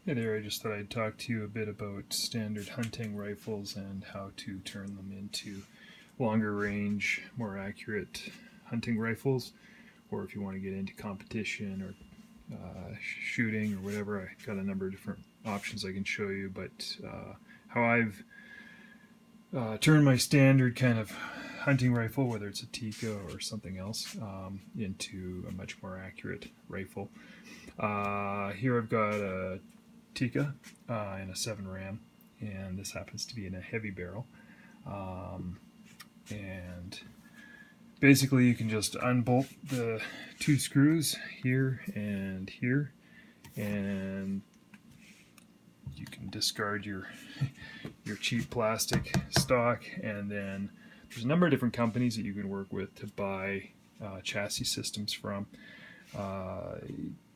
Hey there, I just thought I'd talk to you a bit about standard hunting rifles and how to turn them into longer range, more accurate hunting rifles. Or if you want to get into competition or shooting or whatever, I got a number of different options I can show you. But how I've turned my standard kind of hunting rifle, whether it's a Tikka or something else, into a much more accurate rifle. Here I've got a Tikka in a 7 Ram, and this happens to be in a heavy barrel. And basically, you can just unbolt the two screws here, and you can discard your cheap plastic stock. And then there's a number of different companies that you can work with to buy chassis systems from.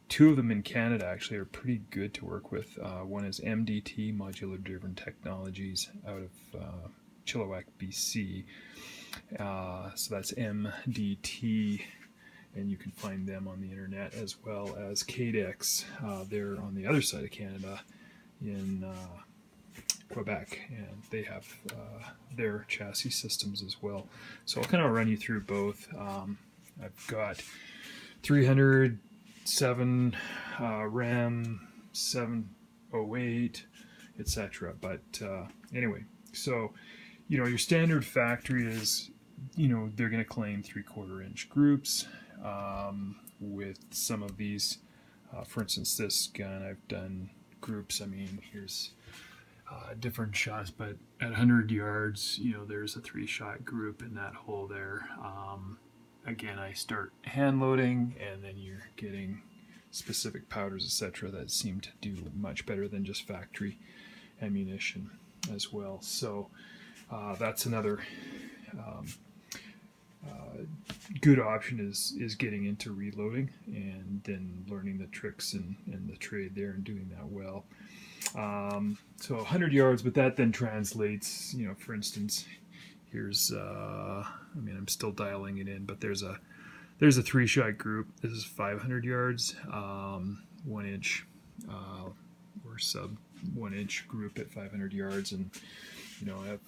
Two of them in Canada actually are pretty good to work with. One is MDT, Modular Driven Technologies, out of Chilliwack, BC. So that's MDT, and you can find them on the internet, as well as Cadex. They're on the other side of Canada in Quebec, and they have their chassis systems as well. So I'll kind of run you through both. I've got 307 RAM, 708, etc. But anyway, so your standard factory is, they're going to claim 3/4 inch groups. With some of these, for instance, this gun, I've done groups. I mean, here's different shots, but at 100 yards, there's a 3-shot group in that hole there. Again, I start hand loading, and then you're getting specific powders, etc., that seem to do much better than just factory ammunition as well. So that's another good option is getting into reloading and then learning the tricks and the trade there and doing that well. So 100 yards, but that then translates, for instance, here's I'm still dialing it in, but there's a 3-shot group. This is 500 yards, 1 inch or sub 1 inch group at 500 yards, and I've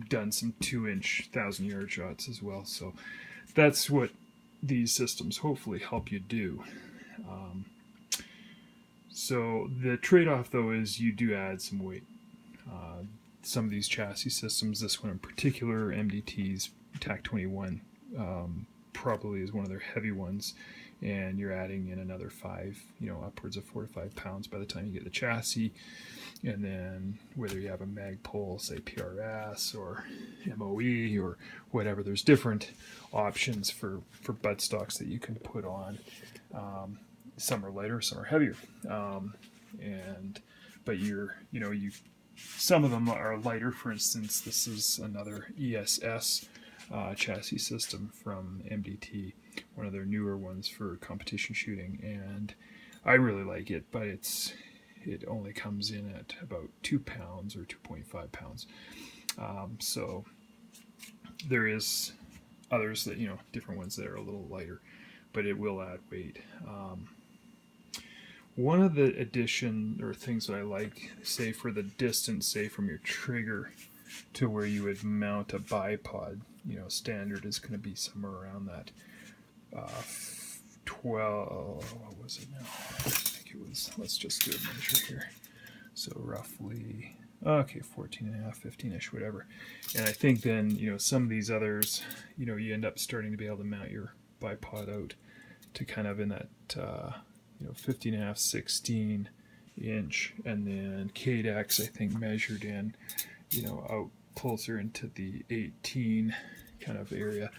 done some 2-inch 1,000-yard shots as well. So that's what these systems hopefully help you do. So the trade-off, though, is you do add some weight. Some of these chassis systems, this one in particular, MDT's TAC 21, probably is one of their heavy ones, and you're adding in another 5, upwards of 4 to 5 pounds by the time you get the chassis. And then whether you have a Magpul, say PRS or MOE or whatever, there's different options for buttstocks that you can put on. Some are lighter, some are heavier, but some of them are lighter. For instance, this is another ESS chassis system from MDT, one of their newer ones for competition shooting, and I really like it, but it only comes in at about 2 pounds or 2.5 pounds. So there is others that, different ones that are a little lighter, but it will add weight. One of the addition or things that I like, say for the distance, say from your trigger to where you would mount a bipod, standard is going to be somewhere around that 12, what was it now? I think it was, let's just do a measure here. So roughly, 14 and a half, 15-ish, whatever. And I think then, some of these others, you end up starting to be able to mount your bipod out to kind of in that, 15 and a half, 16 inch. And then Cadex, I think, measured in, out closer into the 18 kind of area.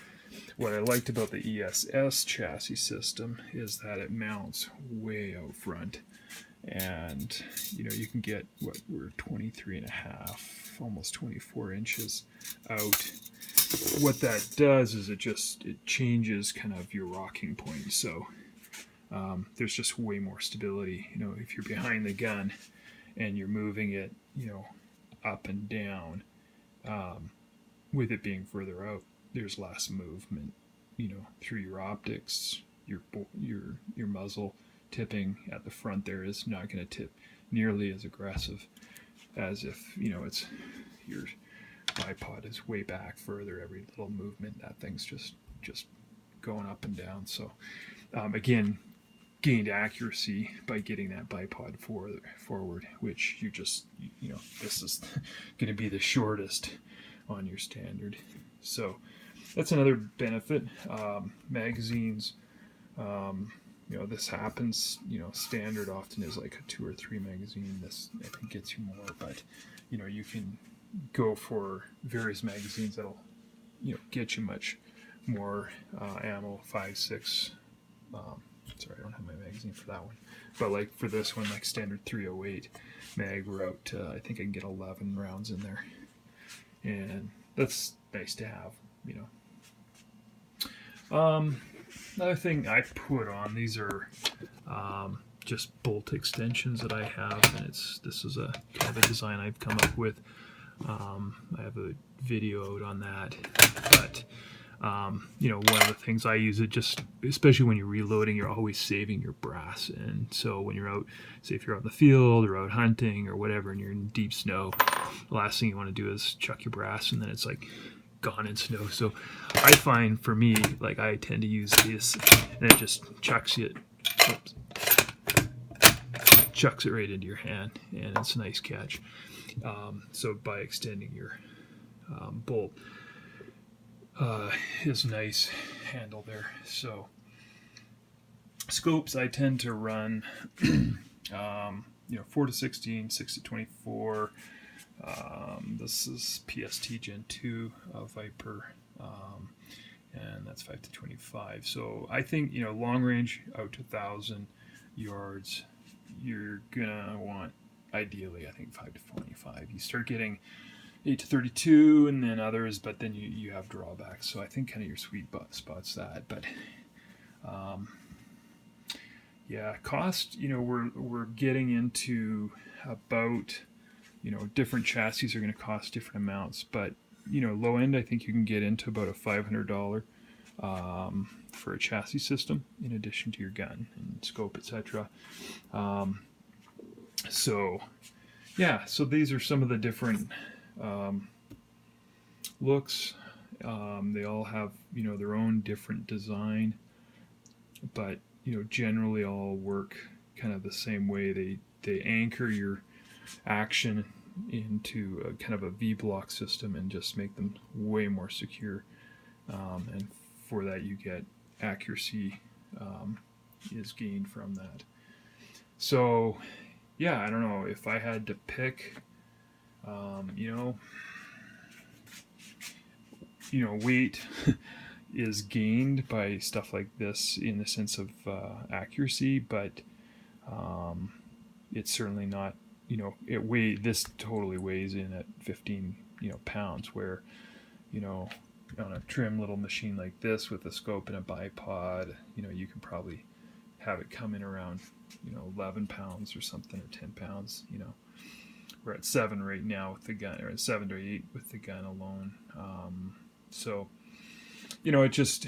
What I liked about the ESS chassis system is that it mounts way out front, and you can get what we're 23 and a half, almost 24 inches out. What that does is it changes kind of your rocking point. So there's just way more stability. If you're behind the gun and you're moving it, up and down, with it being further out, there's less movement, through your optics. Your muzzle tipping at the front there is not going to tip nearly as aggressive as if, you know, it's your bipod is way back further. Every little movement, that thing's just going up and down. So again, gained accuracy by getting that bipod forward, which you know, this is going to be the shortest on your standard. So that's another benefit. Magazines, you know, this happens, you know, standard often is like a 2 or 3 magazine. This, I think, gets you more, but, you know, you can go for various magazines that'll, you know, get you much more ammo, 5, 6. Sorry, I don't have my magazine for that one. But like for this one, like standard 308 mag, we're out to, I think I can get 11 rounds in there. And that's nice to have, you know. Another thing I put on, these are just bolt extensions that I have, and this is a kind of a design I've come up with. I have a video out on that, but you know, one of the things I use, it just, especially when you're reloading, you're always saving your brass. And so when you're out, say if you're out in the field or out hunting or whatever, and you're in deep snow, the last thing you want to do is chuck your brass, and then it's like gone in snow. So I find, for me, like, I tend to use this, and it just chucks it right into your hand, and it's a nice catch. So by extending your bolt, is nice handle there. So scopes, I tend to run you know, 4 to 16, 6 to 24. This is PST Gen 2 Viper, and that's 5 to 25. So I think, you know, long range out to 1,000 yards, you're gonna want, ideally, I think 5 to 25. You start getting 8 to 32, and then others, but then you have drawbacks. So I think kind of your sweet spot's that. But yeah, cost, you know, we're getting into about, you know, different chassis are going to cost different amounts, but, you know, low end, I think you can get into about a $500 for a chassis system, in addition to your gun and scope, etc. So yeah, so these are some of the different looks. They all have, you know, their own different design, but, you know, generally all work kind of the same way. They anchor your action into a kind of a V-block system and just make them way more secure. And for that, you get accuracy is gained from that. So yeah, I don't know if I had to pick. You know, weight is gained by stuff like this in the sense of accuracy, but it's certainly not, you know, this totally weighs in at 15, you know, pounds, where, you know, on a trim little machine like this with a scope and a bipod, you know, you can probably have it come in around, you know, 11 pounds or something, or 10 pounds, you know. We're at 7 right now with the gun, or at 7 to 8 with the gun alone. So, you know, it's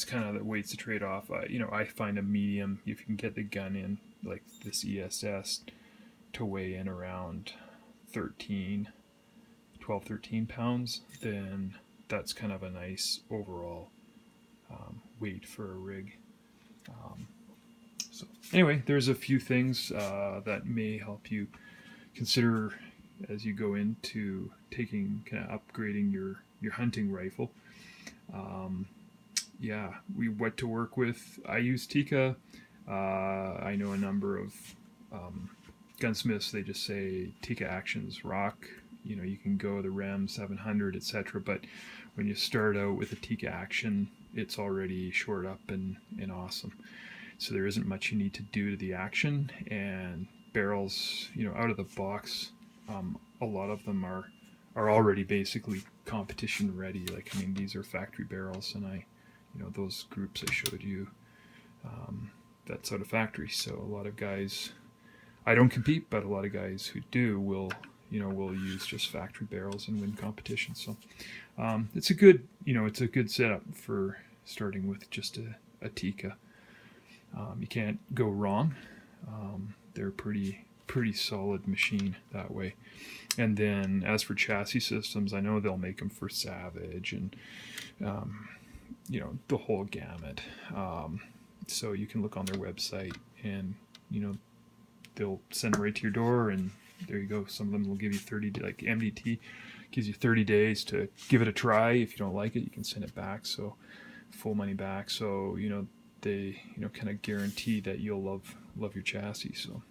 kind of the weight's a trade-off. You know, I find a medium, if you can get the gun in, like this ESS, to weigh in around 12, 13 pounds, then that's kind of a nice overall weight for a rig. So anyway, there's a few things that may help you consider as you go into kind of upgrading your hunting rifle. Yeah, what to work with. I use Tikka. I know a number of gunsmiths, they just say Tikka actions rock. You know, you can go the Rem 700, etc. But when you start out with a Tikka action, it's already shored up and awesome. So there isn't much you need to do to the action. And barrels, you know, out of the box, a lot of them are already basically competition ready. Like, I mean, these are factory barrels, and you know, those groups I showed you, that's out of factory. So a lot of guys, I don't compete, but a lot of guys who do will use just factory barrels and win competitions. So it's a good setup for starting with just a Tikka. You can't go wrong. They're pretty pretty solid machine that way. And then as for chassis systems, I know they'll make them for Savage and the whole gamut. So you can look on their website, and they'll send them right to your door, and there you go. Some of them will give you 30, like MDT gives you 30 days to give it a try. If you don't like it, you can send it back, so full money back. So they kind of guarantee that you'll love your chassis. So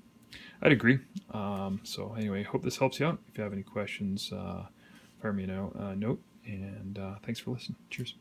I'd agree. So anyway, hope this helps you out. If you have any questions, fire me a note, and thanks for listening. Cheers.